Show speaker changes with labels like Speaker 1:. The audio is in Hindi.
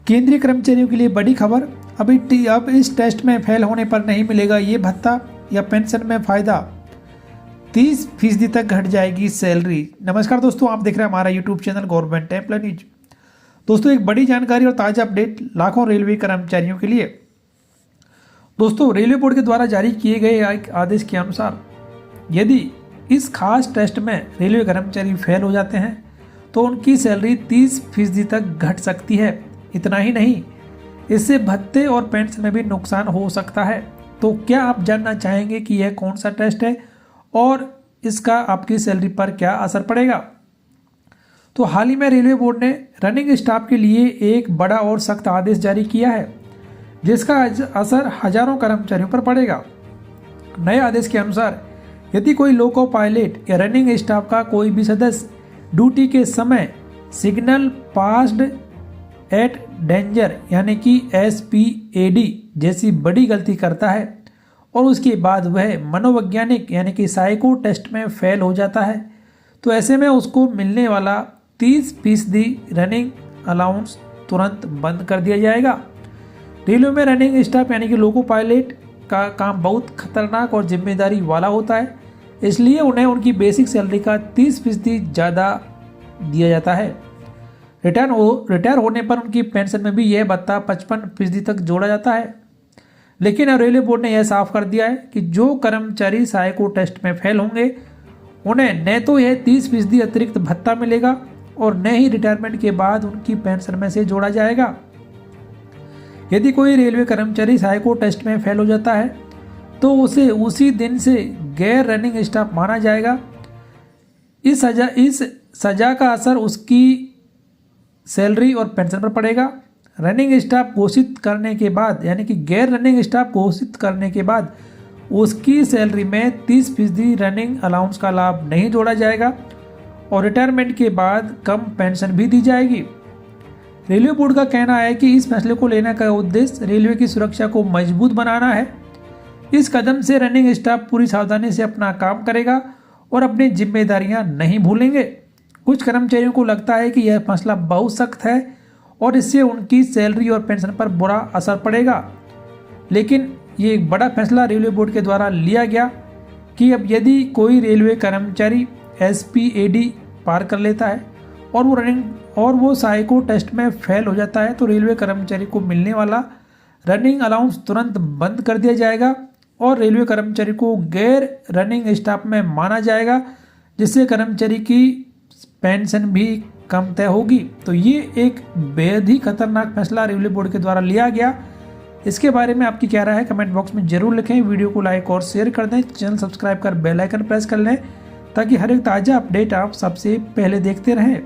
Speaker 1: केंद्रीय कर्मचारियों के लिए बड़ी खबर। अब इस टेस्ट में फेल होने पर नहीं मिलेगा ये भत्ता या पेंशन में फ़ायदा, 30% तक घट जाएगी सैलरी। नमस्कार दोस्तों, आप देख रहे हैं हमारा YouTube channel government employ news. दोस्तों, एक बड़ी जानकारी और ताज़ा अपडेट लाखों रेलवे कर्मचारियों के लिए। दोस्तों, रेलवे बोर्ड के द्वारा जारी किए गए एक आदेश के अनुसार यदि इस खास टेस्ट में रेलवे कर्मचारी फेल हो जाते हैं तो उनकी सैलरी 30% तक घट सकती है। इतना ही नहीं, इससे भत्ते और पेंशन में भी नुकसान हो सकता है। तो क्या आप जानना चाहेंगे कि यह कौन सा टेस्ट है और इसका आपकी सैलरी पर क्या असर पड़ेगा? तो हाल ही में रेलवे बोर्ड ने रनिंग स्टाफ के लिए एक बड़ा और सख्त आदेश जारी किया है, जिसका असर हजारों कर्मचारियों पर पड़ेगा। नए आदेश के अनुसार यदि कोई लोको पायलट या रनिंग स्टाफ का कोई भी सदस्य ड्यूटी के समय सिग्नल पास्ड एट डेंजर यानी कि SPAD जैसी बड़ी गलती करता है और उसके बाद वह मनोवैज्ञानिक यानी कि साइको टेस्ट में फेल हो जाता है, तो ऐसे में उसको मिलने वाला 30% रनिंग अलाउंस तुरंत बंद कर दिया जाएगा। रेलवे में रनिंग स्टाफ यानी कि लोको पायलट का काम बहुत खतरनाक और जिम्मेदारी वाला होता है, इसलिए उन्हें उनकी बेसिक सैलरी का 30% ज़्यादा दिया जाता है। रिटायर होने पर उनकी पेंशन में भी यह भत्ता 55% तक जोड़ा जाता है। लेकिन अब रेलवे बोर्ड ने यह साफ कर दिया है कि जो कर्मचारी साइको टेस्ट में फेल होंगे उन्हें न तो यह 30% अतिरिक्त भत्ता मिलेगा और न ही रिटायरमेंट के बाद उनकी पेंशन में से जोड़ा जाएगा। यदि कोई रेलवे कर्मचारी साइको टेस्ट में फेल हो जाता है तो उसे उसी दिन से गैर रनिंग स्टाफ माना जाएगा। इस सजा का असर उसकी सैलरी और पेंशन पर पड़ेगा। रनिंग स्टाफ घोषित करने के बाद यानी कि गैर रनिंग स्टाफ घोषित करने के बाद उसकी सैलरी में 30% रनिंग अलाउंस का लाभ नहीं जोड़ा जाएगा और रिटायरमेंट के बाद कम पेंशन भी दी जाएगी। रेलवे बोर्ड का कहना है कि इस फैसले को लेने का उद्देश्य रेलवे की सुरक्षा को मजबूत बनाना है। इस कदम से रनिंग स्टाफ पूरी सावधानी से अपना काम करेगा और अपनी जिम्मेदारियां नहीं भूलेंगे। कुछ कर्मचारियों को लगता है कि यह फैसला बहुत सख्त है और इससे उनकी सैलरी और पेंशन पर बुरा असर पड़ेगा, लेकिन ये एक बड़ा फैसला रेलवे बोर्ड के द्वारा लिया गया कि अब यदि कोई रेलवे कर्मचारी SPAD पार कर लेता है और वो साइको टेस्ट में फेल हो जाता है तो रेलवे कर्मचारी को मिलने वाला रनिंग अलाउंस तुरंत बंद कर दिया जाएगा और रेलवे कर्मचारी को गैर रनिंग स्टाफ में माना जाएगा, जिससे कर्मचारी की पेंशन भी कम तय होगी। तो ये एक बेहद ही खतरनाक फैसला रेलवे बोर्ड के द्वारा लिया गया। इसके बारे में आपकी क्या राय है कमेंट बॉक्स में जरूर लिखें। वीडियो को लाइक और शेयर कर दें, चैनल सब्सक्राइब कर बेल आइकन प्रेस कर लें ताकि हर एक ताज़ा अपडेट आप सबसे पहले देखते रहें।